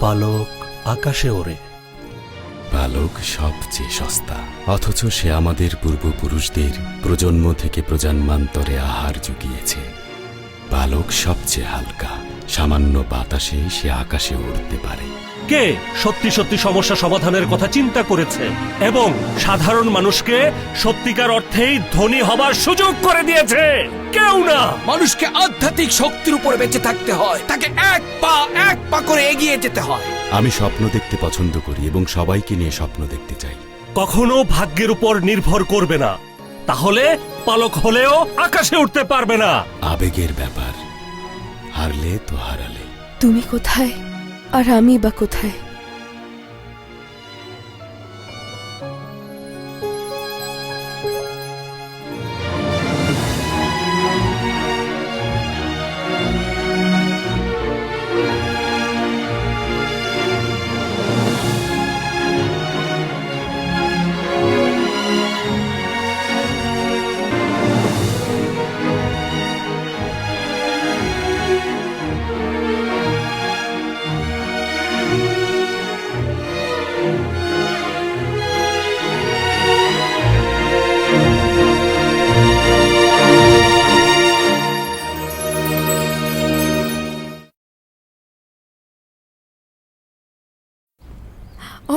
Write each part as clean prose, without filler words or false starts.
পালক আকাশে ওড়ে। পালক সবচেয়ে সস্তা, অথচ সে আমাদের পূর্বপুরুষদের প্রজন্ম থেকে প্রজন্মান্তরে আহার জুগিয়েছে। পালক সবচেয়ে হালকা, সামান্য বাতাসে সে আকাশে উড়তে পারে। কে সত্যি সত্যি সমস্যা সমাধানের কথা চিন্তা করেছে এবং সাধারণ মানুষকে সত্যিকার অর্থেই ধনী হবার সুযোগ করে দিয়েছে? কেউ না। মানুষকে আধ্যাত্মিক শক্তির উপরে বেঁচে থাকতে হয়, তাকে এক পা করে এগিয়ে যেতে হয়। আমি স্বপ্ন দেখতে পছন্দ করি এবং সবাইকে নিয়ে স্বপ্ন দেখতে চাই। কখনো ভাগ্যের উপর নির্ভর করবে না, তাহলে পালক হলেও আকাশে উঠতে পারবে না। আবেগের ব্যাপার, হারলে তো হারালে। তুমি কোথায় আর আমি বা কোথায়?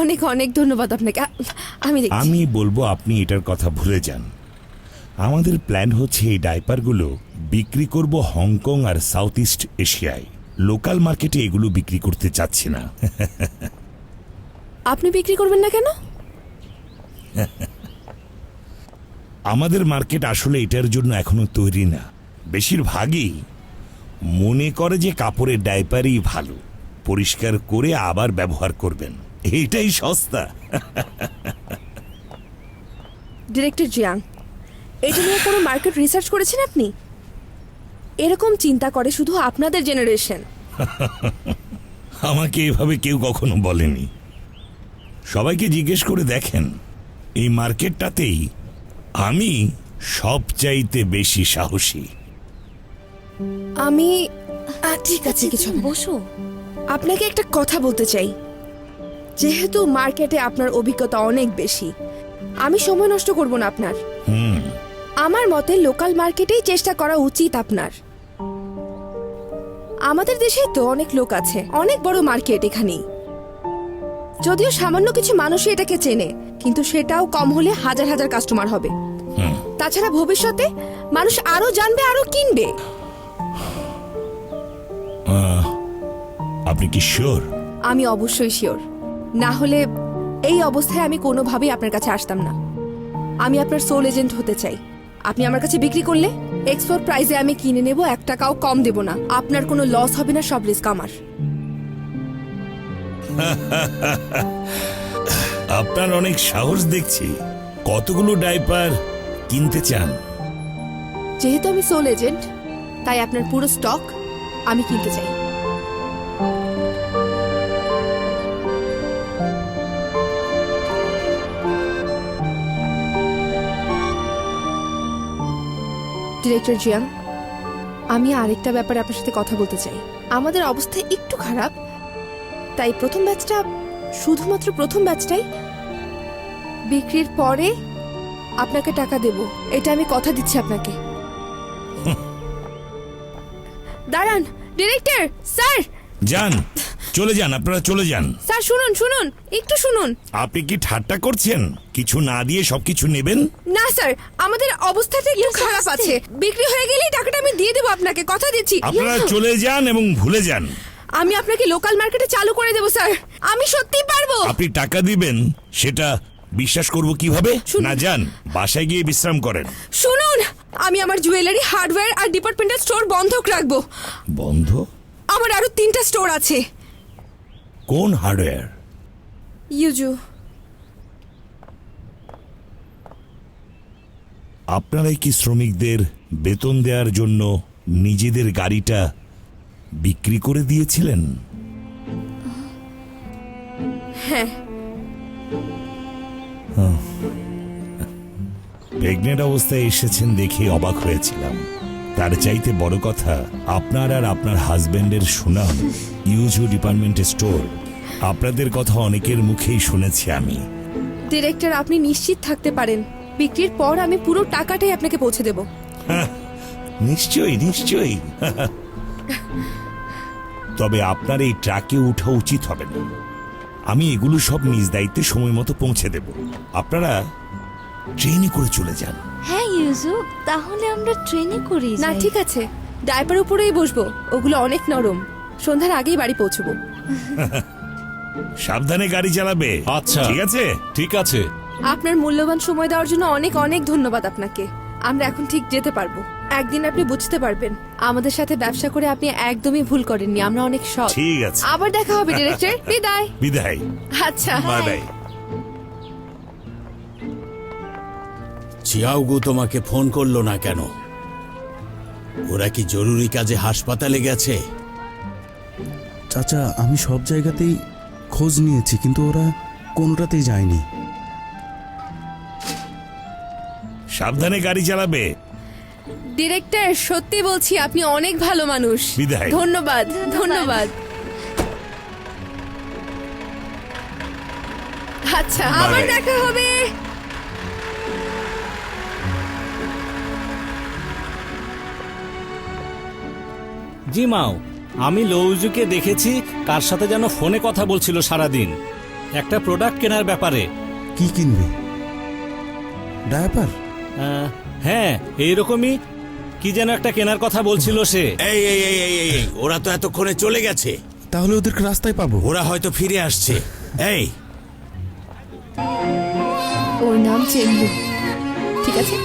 অনেক অনেক ধন্যবাদ আপনাকে। আমি বলবো আপনি এটার কথা ভুলে যান। আমাদের প্ল্যান হচ্ছে এই ডাইপারগুলো বিক্রি করব হংকং আর সাউথ ইস্ট এশিয়ায়। লোকাল মার্কেটে এগুলো বিক্রি করতে চাচ্ছি না। আপনি বিক্রি করবেন না কেন? আমাদের মার্কেট আসলে এটার জন্য এখনো তৈরি না। বেশিরভাগই মনে করে যে কাপড়ের ডাইপারই ভালো, পরিষ্কার করে আবার ব্যবহার করবেন, এইটাই সস্তা। ডিরেক্টর জিয়াং, এটা নিয়ে কোনো মার্কেট রিসার্চ করেছেন আপনি? এরকম চিন্তা করে শুধু আপনাদের জেনারেশন। আমাকে এভাবে কেউ কখনো বলেনি। সবাইকে জিজ্ঞেস করে দেখেন, এই মার্কেটটাতেই আমি সবচাইতে বেশি সাহসী। আমি ঠিক আছে, কিছু বসো। আপনাকে একটা কথা বলতে চাই। যেহেতু মার্কেটে আপনার অভিজ্ঞতা অনেক বেশি, আমি সময় নষ্ট করব না আপনার। আমার মতে লোকাল মার্কেটেই চেষ্টা করা উচিত আপনার। আমাদের দেশে তো অনেক লোক আছে, অনেক বড় মার্কেট এখানেই। যদিও সামান্য কিছু মানুষই এটাকে চেনে, কিন্তু সেটাও কম হলে হাজার হাজার কাস্টমার হবে। তাছাড়া ভবিষ্যতে মানুষ আরো জানবে, আরো কিনবে। আপনি কি শিওর? আমি অবশ্যই শিওর। না হলে এই অবস্থায় আমি কোনোভাবেই আপনার কাছে আসতাম না। আমি আপনার সোল এজেন্ট হতে চাই। আপনি আমার কাছে বিক্রি করলে এক্সপোর্ট প্রাইসে আমি কিনে নেব, 1 টাকাও কম দেব না। আপনার কোনো লস হবে না, সব রিস্ক আমার। আপনার অনেক সাহস দেখছি। কতগুলো ডাইপার কিনতে চান? যেহেতু আমি সোল এজেন্ট, তাই আপনার পুরো স্টক আমি কিনতে চাই। ডিরেক্টর জিয়াং, আমি আরেকটা ব্যাপারে আপনার সাথে কথা বলতে চাই। আমাদের অবস্থা একটু খারাপ, তাই শুধুমাত্র প্রথম ব্যাচটাই বিক্রির পরে আপনাকে টাকা দেব। এটা আমি কথা দিচ্ছি আপনাকে। দাঁড়ান ডিরেক্টর স্যার। যান, চলে যান, আপনারা চলে যান। স্যার শুনুন শুনুন, একটু শুনুন। আপনি কি ঠাট্টা করছেন? কিছু না দিয়ে সবকিছু নেবেন? না স্যার, আমাদের অবস্থাটা একটু খারাপ আছে। বিক্রি হয়ে গেলেই টাকাটা আমি দিয়ে দেবো আপনাকে, কথা দিচ্ছি। আপনারা চলে যান এবং ভুলে যান। আমি আপনাকে লোকাল মার্কেটে চালু করে দেবো স্যার, আমি সত্যিই পারবো। আপনি টাকা দিবেন সেটা বিশ্বাস করব কিভাবে? না, যান, বাসায় গিয়ে বিশ্রাম করেন। শুনুন, আমি আমার জুয়েলারি, হার্ডওয়্যার আর ডিপার্টমেন্টাল স্টোর বন্ধক রাখবো। বন্ধ? আমার আরো 3টা স্টোর আছে। কোন হার্ডওয়্যার? ইউজু। আপনারাই কি শ্রমিকদের বেতন দেওয়ার জন্য নিজেদের গাড়িটা বিক্রি করে দিয়েছিলেন? হ্যাঁ। প্রেগনেন্ট অবস্থায় এসেছেন দেখে অবাক হয়েছিলাম। তার চাইতে বড় কথা, আপনার আর আপনার হাজবেন্ডের সুনাম ইউজু ডিপার্টমেন্ট স্টোর আপনাদের কথা অনেকের মুখেই শুনেছি আমি। ডিরেক্টর, আপনি নিশ্চিত থাকতে পারেন বিক্রির পর আমি পুরো টাকাটাই আপনাকে পৌঁছে দেব। নিশ্চয়ই নিশ্চয়ই। তবে আপনার এই ট্রাকে ওঠা উচিত হবে না। আমি এগুলো সব নিজ দায়িত্বে সময় মতো পৌঁছে দেব। আপনারা ট্রেনে করে চলে যান। হ্যাঁ ইউসুফ, তাহলে আমরা ট্রেনে করি না ঠিক আছে, ডাইপার উপরেই বসবো, ওগুলো অনেক নরম। সন্ধ্যার আগেই বাড়ি পৌঁছবো। সাবধানে গাড়ি চালাবে। আচ্ছা। ঠিক আছে। ঠিক আছে। আপনার মূল্যবান সময় দেওয়ার জন্য অনেক অনেক ধন্যবাদ আপনাকে। আমরা এখন ঠিক যেতে পারবো। একদিন আপনি বুঝতে পারবেন আমাদের সাথে ব্যবসা করে আপনি একদমই ভুল করেননি। আমরা অনেক সৎ। ঠিক আছে। আবার দেখা হবে ডিরেক্টর। বিদায়। বিদায়। আচ্ছা, বাই বাই। চিয়াওগো তোমাকে ফোন করলো না কেন? ওরা কি জরুরি কাজে হাসপাতালে গেছে? চাচা, আমি সব জায়গাতেই খোঁজ নিয়েছি, কিন্তু ওরা কোনোটাতেই যায়নি। সাবধানে গাড়ি চালাবে। ডিরেক্টর, সত্যি বলছি আপনি অনেক ভালো মানুষ। বিদায়। ধন্যবাদ ধন্যবাদ। আচ্ছা, আবার বাই। দেখা হবে। জি মাও, আমি লৌজুকে দেখেছি কার সাথে যেন ফোনে কথা বলছিল সারাদিন, একটা প্রোডাক্ট কেনার ব্যাপারে। কি কিনবে? ডায়াপার? হ্যাঁ, এইরকমই কি যেন একটা কেনার কথা বলছিল সে। এই এই এই এই এই, ওরা তো এতক্ষণে চলে গেছে। তাহলে ওদেরকে রাস্তায় পাবো। ওরা হয়তো ফিরে আসছে। এই, ওর নাম চেঙ্গু। ঠিক আছে।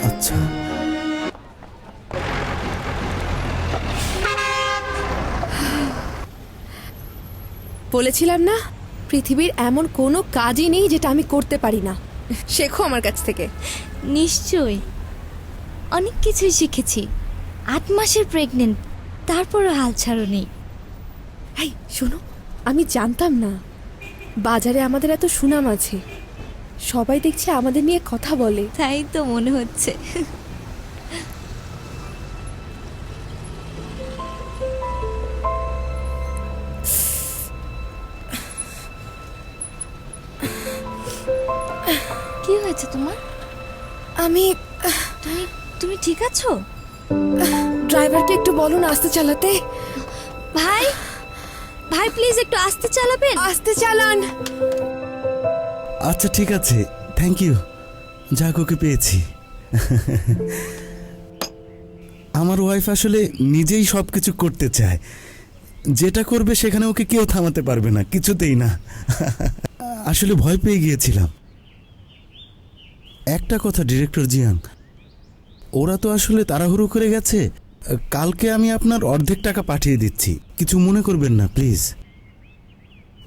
আচ্ছা। বলেছিলাম না, পৃথিবীর এমন কোনো কাজই নেই যেটা আমি করতে পারি না। শেখো আমার কাছ থেকে। নিশ্চয়ই, অনেক কিছুই শিখেছি। 8 মাসের প্রেগনেন্ট, তারপরও হাল ছাড়োনি। এই শোনো, আমি জানতাম না বাজারে আমাদের এত সুনাম আছে। সবাই দেখছে আমাদের নিয়ে কথা বলে। তাই তো মনে হচ্ছে। কি হয়েছে তোমার? আমি তুমি তুমি ঠিক আছো? ড্রাইভারকে একটু বলুন আস্তে চালাতে। ভাই, ভাই প্লিজ একটু আস্তে চালাবেন। আস্তে চালান। আচ্ছা ঠিক আছে, থ্যাংক ইউ। যাক, ওকে পেয়েছি। আমার ওয়াইফ আসলে নিজেই সব কিছু করতে চায়। যেটা করবে সেখানে ওকে কেউ থামাতে পারবে না, কিছুতেই না। আসলে ভয় পেয়ে গিয়েছিলাম। একটা কথা ডিরেক্টর জিয়াং, ওরা তো আসলে তাড়াহুড়ো করে গেছে। কালকে আমি আপনার অর্ধেক টাকা পাঠিয়ে দিচ্ছি, কিছু মনে করবেন না প্লিজ।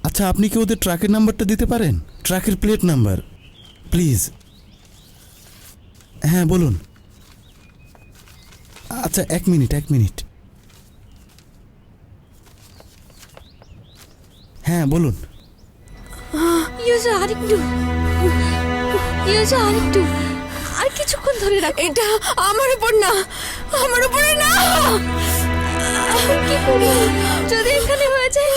আচ্ছা, আপনি কি ওদের ট্রাকের নাম্বারটা দিতে পারেন? ট্রাকের প্লেট নাম্বার প্লিজ। হ্যাঁ বলুন। আচ্ছা, এক মিনিট। হ্যাঁ বলুন। ইউসু আরেকটু, ইউসু আরেকটু, আর কিছুক্ষণ ধরে রাখো। এটা আমার উপর না, আমার উপরে না। কি করব যদি এখানে হয়ে যায়?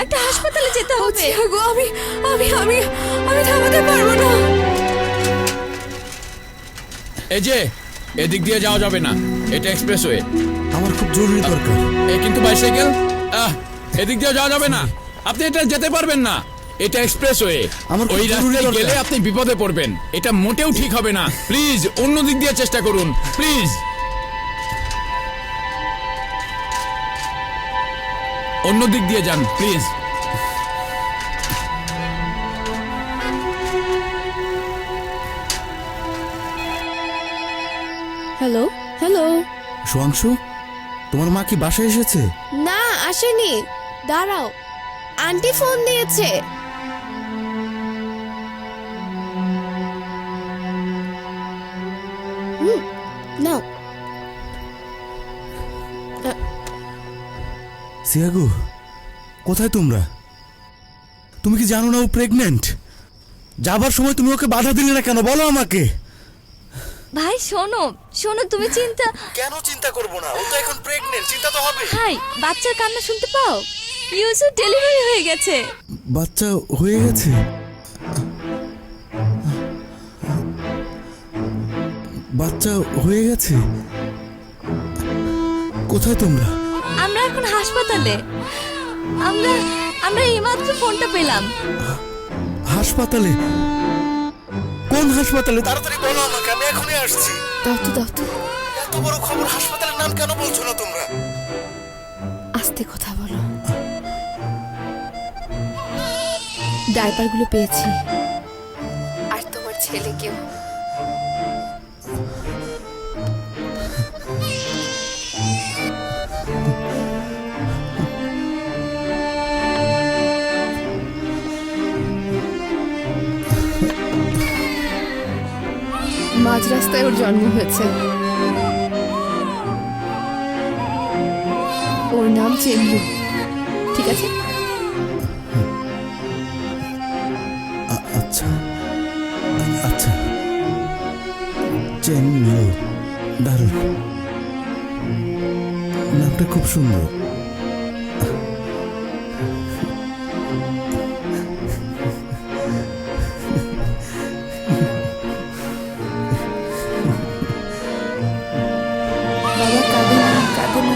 একটা হাসপাতালে যেতে হবে। গো, আমি আমি আমি আমি থামাতে পারবো না। এই যে, এদিক দিয়ে যাওয়া যাবে না, এটা এক্সপ্রেসওয়ে। আমার খুব জরুরি দরকার। এই কিন্তু বাইসাইকেল, এদিক দিয়ে যাওয়া যাবে না, আপনি এটা যেতে পারবেন না। এটা এক্সপ্রেসওয়ে, আমার খুব ওই জরুরি রাস্তায় দরকার। গেলে আপনি বিপদে পড়বেন। এটা মোটেও ঠিক হবে না। প্লিজ অন্য দিক দিয়ে চেষ্টা করুন, প্লিজ। অন্য দিক দিয়ে যান প্লিজ। Hello hello. সুয়াংশু, তোমার মা কি বাসায় এসেছে? না, আসেনি। দাঁড়াও, আন্টি ফোন দিয়েছে। নাও। সিয়াগু, কোথায় তোমরা? তুমি কি জানো না ও প্রেগনেন্ট? যাবার সময় তুমি ওকে বাধা দিলে না কেন, বলো আমাকে। ভাই শোনো শোনো, তুমি চিন্তা কেন চিন্তা করব না? ও তো এখন প্রেগনেন্ট, চিন্তা তো হবে। ভাই, বাচ্চার কান্না শুনতে পাও? ইউসুফ ডেলিভারি হয়ে গেছে। বাচ্চা হয়ে গেছে? বাচ্চা হয়ে গেছে? কোথায় তোমরা? আমরা এখন হাসপাতালে। আমরা আমরা এইমাত্র ফোনটা পেলাম। হাসপাতালে? কোন হাসপাতালে? তাড়াতাড়ি বলো আমাকে, আমি এখনই আসছি। দাও তো দাও তো। এত বড় খবর, হাসপাতালের নাম কেন বলছো না তোমরা? আস্তে কথা বলো। ডাইপারগুলো পেয়েছি, আর তোমার ছেলেকেও। মাঝ রাস্তায় ওর জন্ম হয়েছে। ওর নাম চেঙ্গু, ঠিক আছে? আচ্ছা আচ্ছা, চেনলো, দারুণ নামটা, খুব সুন্দর। বাবা কাঁদে না, কাঁদে না।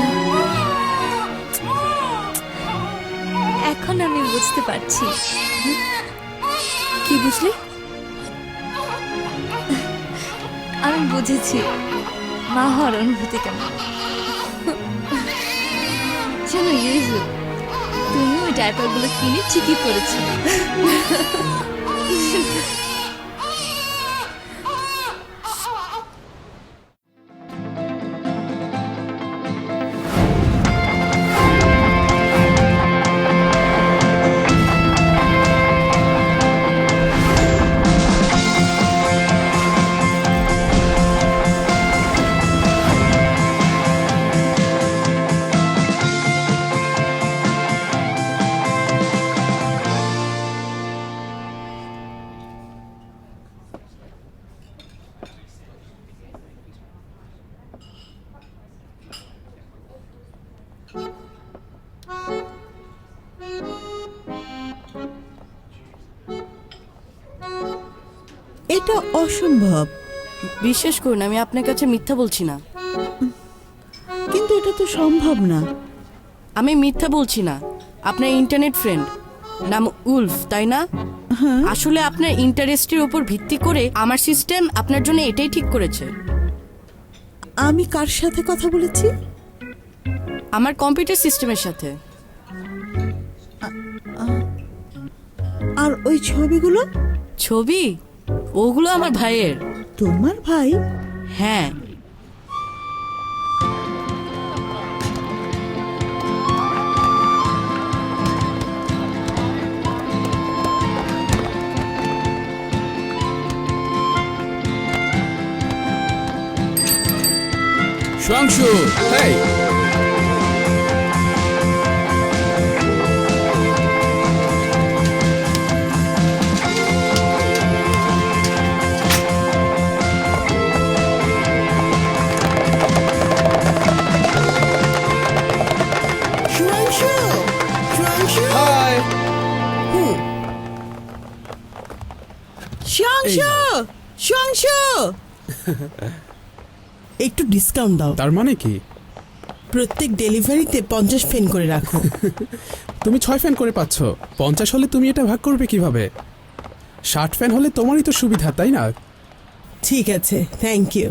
এখন আমি বুঝতে পারছি। কি বুঝলি? আমি বুঝেছি মা হওয়ার অনুভূতি কেমন। শোনো ইউসুফ, তুমি ওই ডাইপারগুলো কিনে ঠিকই করেছো। এটা অসম্ভব। বিশ্বাস করুন, আমি আপনার কাছে মিথ্যা বলছি না। কিন্তু এটা তো সম্ভব না। আমি মিথ্যা বলছি না। আপনার ইন্টারনেট ফ্রেন্ড নাম উলফ, তাই না? আসলে আপনার ইন্টারেস্টের উপর ভিত্তি করে আমার সিস্টেম আপনার জন্য এটাই ঠিক করেছে। আমি কার সাথে কথা বলেছি? আমার কম্পিউটার সিস্টেমের সাথে। আর ওই ছবিগুলো? ছবি? ওগুলো আমার ভাইয়ের। তোমার ভাই? হ্যাঁ। সুয়াংশু, হেই, সুয়াংশু, সুয়াংশু, হাই। সুয়াংশু, সুয়াংশু, একটু ডিসকাউন্ট দাও। তার মানে কি? প্রত্যেক ডেলিভারিতে 50 ফেন করে রাখো। তুমি 6 ফ্যান করে পাচ্ছ, 50 হলে তুমি এটা ভাগ করবে কিভাবে? 60 ফ্যান হলে তোমারই তো সুবিধা, তাই না? ঠিক আছে, থ্যাংক ইউ।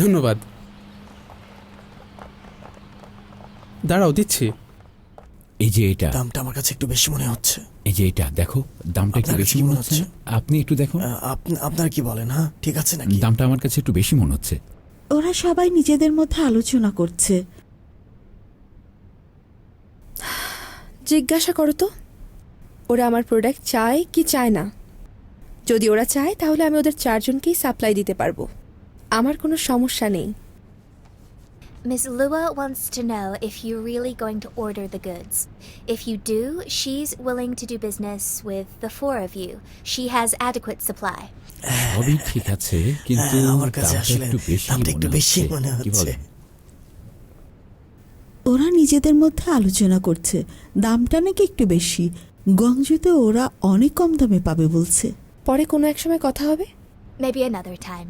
ধন্যবাদ। দাঁড়াও, দিচ্ছি। এই যে এটা, দামটা আমার কাছে একটু বেশি মনে হচ্ছে। এই যে এটা দেখো, দামটা একটু আপনার বেশি কি মনে মনে হচ্ছে হচ্ছে? না? আপনি একটু দেখুন। আপনার কি বলেন? হ্যাঁ, ঠিক আছে নাকি? দামটা আমার কাছে একটু বেশি মনে হচ্ছে। ওরা সবাই নিজেদের মধ্যে আলোচনা করছে। জিজ্ঞাসা করো তো, ওরা আমার প্রোডাক্ট চায় কি চায় না। যদি ওরা চায় তাহলে আমি ওদের 4 জনকেই সাপ্লাই দিতে পারবো, আমার কোনো সমস্যা নেই। Miss Lua wants to know if you're really going to order the goods. If you do, she's willing to do business with the four of you. She has adequate supply. সবই ঠিক আছে, কিন্তু আমার কাছে দামটা আসলে একটু বেশি মনে কি হচ্ছে। বলেন? ওরা নিজেদের মধ্যে আলোচনা করছে, দামটা নাকি একটু বেশি। গংজুতে ওরা অনেক কম দামে পাবে বলছে। পরে কোনো এক সময় কথা হবে, Maybe another time.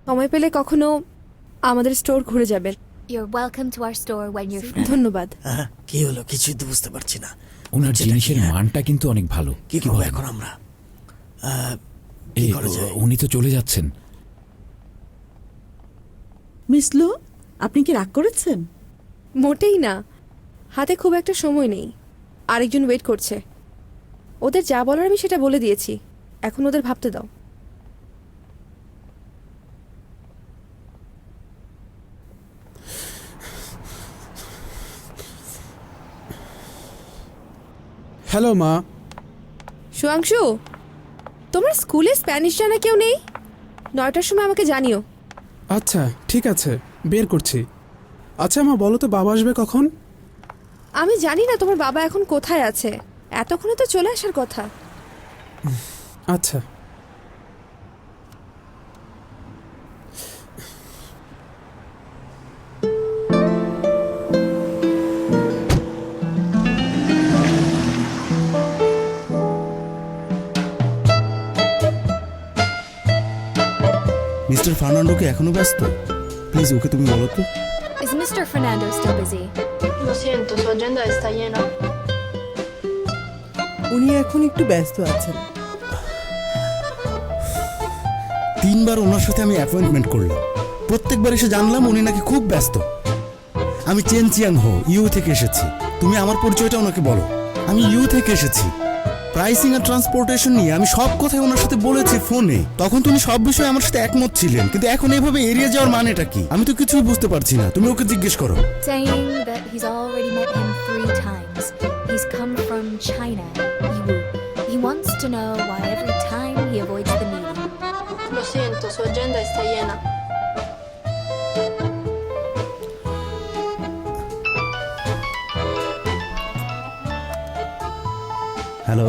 সময় পেলে কখনো আমাদের স্টোর ঘুরে যাবেন। You're welcome to our store when you're free. ধন্যবাদ। কি হলো কিছুই তো বুঝতে পারছি না। ওনার জিনিসের মানটা কিন্তু অনেক ভালো। কি করবো এখন আমরা? কি করা যায়? উনি তো চলে যাচ্ছেন। মিস লু, আপনি কি রাগ করেছেন? মোটেই না, হাতে খুব একটা সময় নেই। আরেকজন ওয়েট করছে। ওদের যা বলার আমি সেটা বলে দিয়েছি, এখন ওদের ভাবতে দাও। হ্যালো মা। সুয়াংশু, তোমার স্কুলে স্প্যানিশ জানা কেউ নেই? 9টার সময় আমাকে জানিও। আচ্ছা ঠিক আছে, বের করছি। আচ্ছা মা, বলো তো বাবা আসবে কখন? আমি জানি না তোমার বাবা এখন কোথায় আছে, এতক্ষণে তো চলে আসার কথা। আচ্ছা। মিস্টার ফার্নান্ডো এখনো ব্যস্ত? প্লিজ ওকে তুমি বলো তো। Is Mr. Fernando still busy? Lo siento, su agenda está llena. উনি এখন একটু ব্যস্ত আছেন। 3বার ওনার সাথে আমি অ্যাপয়েন্টমেন্ট করলাম, প্রত্যেকবার এসে জানলাম উনি নাকি খুব ব্যস্ত। আমি চেন চিয়াং হো, ইউ থেকে এসেছি। তুমি আমার পরিচয়টা ওনাকে বলো। আমি ইউ থেকে এসেছি। প্রাইসিং আর ট্রান্সপোর্টেশন নিয়ে আমি সব কথাই ওনার সাথে বলেছি ফোনে। তখন তুমি সব বিষয়ে আমার সাথে একমত ছিলেন, কিন্তু এখন এভাবে এড়িয়ে যাওয়ার মানেটা কি? আমি তো কিছুই বুঝতে পারছি না। তুমি ওকে জিজ্ঞেস করো। Saying that he's already met him 3 times. He's come from China, Yiwu. He wants to know why every time he avoids the meeting. Lo siento, su agenda está llena. Hello.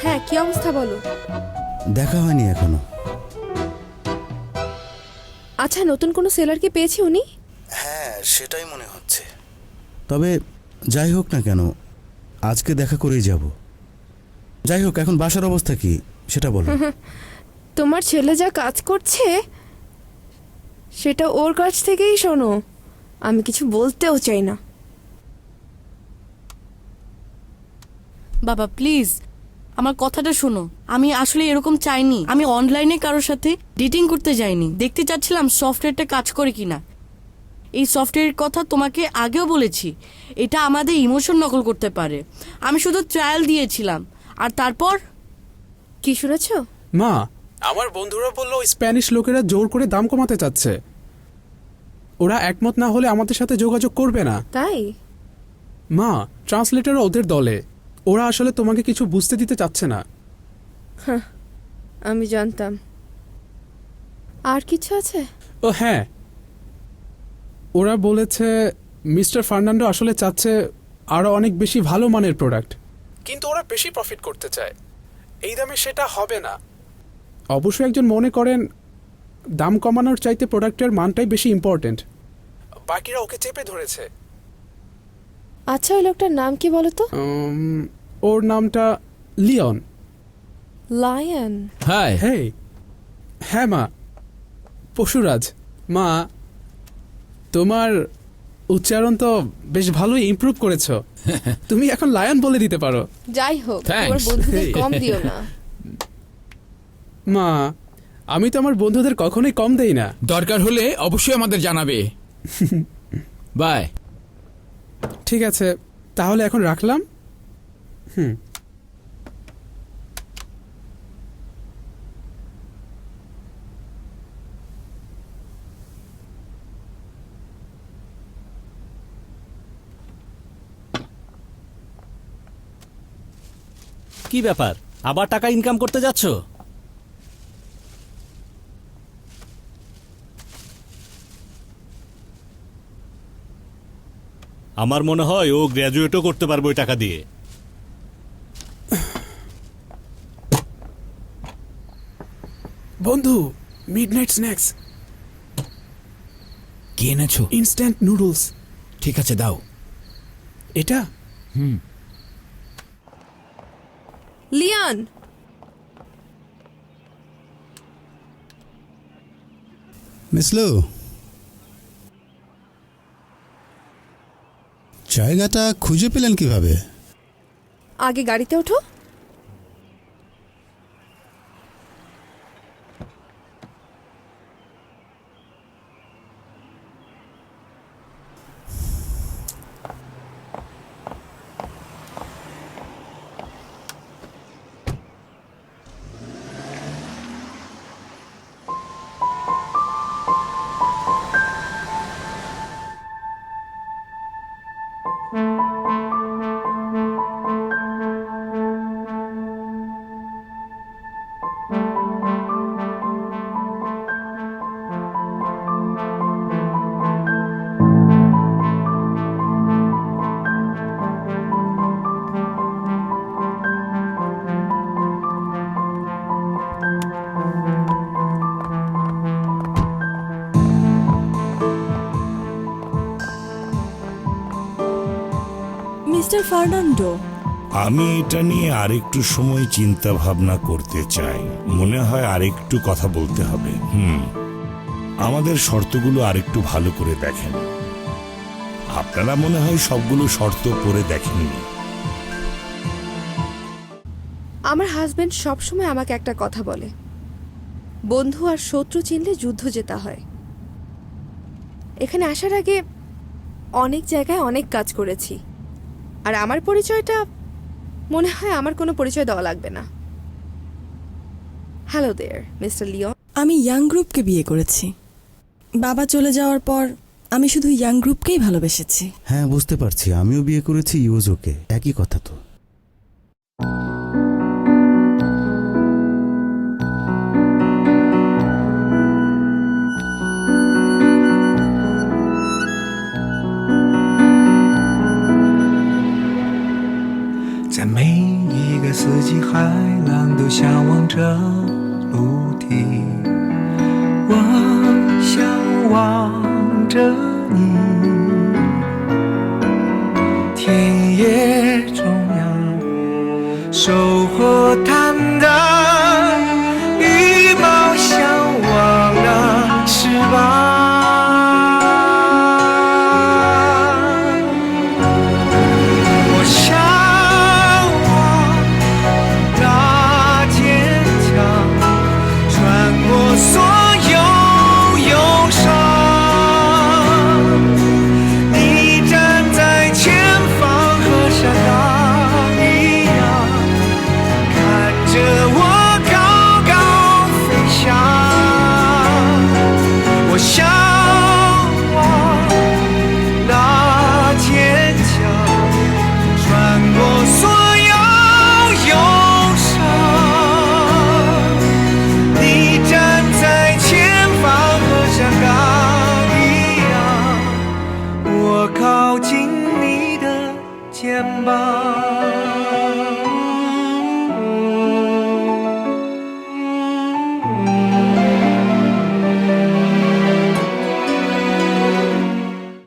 হ্যাঁ, কি অবস্থা বলো? দেখা হয়নি এখনো। আচ্ছা, নতুন কোনো সেলার কি পেয়েছে উনি? হ্যাঁ, সেটাই মনে হচ্ছে। তবে যাই হোক না কেন, আজকে দেখা করেই যাব। যাই হোক, এখন বাসার অবস্থা কি সেটা বলো। তোমার ছেলে যা কাজ করছে সেটা ওর কাছ থেকেই শোনো, আমি কিছু বলতেও চাই না। বাবা প্লিজ আমার কথাটা শোনো, আমি আসলে এরকম চাইনি। আমি অনলাইনে কারোর সাথে ডেটিং করতে যাইনি, দেখতে চাচ্ছিলাম সফটওয়্যারটা কাজ করে কিনা। এই সফটওয়্যারের কথা তোমাকে আগেও বলেছি, এটা আমাদের ইমোশন নকল করতে পারে। আমি শুধু ট্রায়াল দিয়েছিলাম। আর তারপর কি শুনেছ? মা, আমার বন্ধুরা বললো স্প্যানিশ লোকেরা জোর করে দাম কমাতে চাচ্ছে। ওরা একমত না হলে আমাদের সাথে যোগাযোগ করবে না। তাই? মা, ট্রান্সলেটর ওদের দলে। ওরা আসলে তোমাকে কিছু বুঝতে দিতে চাচ্ছে না। আমি জানতাম। আর কিছু আছে? ও হ্যাঁ, ওরা বলেছে মিস্টার ফার্নান্ডো আসলে চাচ্ছে আরো অনেক বেশি ভালো মানের প্রোডাক্ট, কিন্তু ওরা বেশি প্রফিট করতে চায়। এই দামে সেটা হবে না। অবশ্যই একজন মনে করেন দাম কমানোর চাইতে প্রোডাক্টের মানটাই বেশি ইম্পর্টেন্ট। বাকিরা ওকে চেপে ধরেছে। আচ্ছা, ওই লোকটার নাম কি বলো তো? ওর নামটা লিওন। লায়ন? হাই। হ্যাঁ মা, পশুরাজ। মা, তোমার উচ্চারণ তো বেশ ভালোই ইমপ্রুভ করেছো। তুমি এখন লায়ন বলে দিতে পারো। যাই হোক, Thanks. তোমার বন্ধুদের কম দিও না। মা, আমি তো আমার বন্ধুদের কখনোই কম দেই না। দরকার হলে অবশ্যই আমাদের জানাবে। বাই। ঠিক আছে, তাহলে এখন রাখলাম। কি ব্যাপার, আবার টাকা ইনকাম করতে যাচ্ছ? আমার মনে হয় ও গ্র্যাজুয়েটও করতে পারবে ওই টাকা দিয়ে। বন্ধু, মিডনাইট স্ন্যাক্স। কি এনেছো? Instant noodles. ঠিক আছে, দাও। এটা লিয়ান, মিসলু, জায়গাটা খুঁজে পেলেন কিভাবে? আগে গাড়িতে ওঠো। মিস্টার ফার্নান্ডো, আমি এটা নিয়ে আরেকটু সময় চিন্তা ভাবনা করতে চাই। মনে হয় আরেকটু কথা বলতে হবে। আমাদের শর্তগুলো আরেকটু ভালো করে দেখেন। আপনারা মনে হয় সবগুলো শর্ত পড়ে দেখেননি। আমার হাজবেন্ড সবসময় আমাকে একটা কথা বলে, বন্ধু আর শত্রু চিনলে যুদ্ধ জেতা হয়। এখানে আসার আগে অনেক জায়গায় অনেক কাজ করেছি, আর আমার পরিচয়টা মনে হয় আমার কোনো পরিচয় দেওয়া লাগবে না। Hello there, mister Leon. আমি ইয়াং গ্রুপকে বিয়ে করেছি। বাবা চলে যাওয়ার পর আমি শুধু ইয়াং গ্রুপকেই ভালোবেসেছি। হ্যাঁ, বুঝতে পারছি। আমিও বিয়ে করেছি ইউজোকে। একই কথা তো।在每一个四季，海浪都向往着陆地。我向往着你，田野中央，收获坦荡，羽毛向往那翅膀。靠近你的肩膀。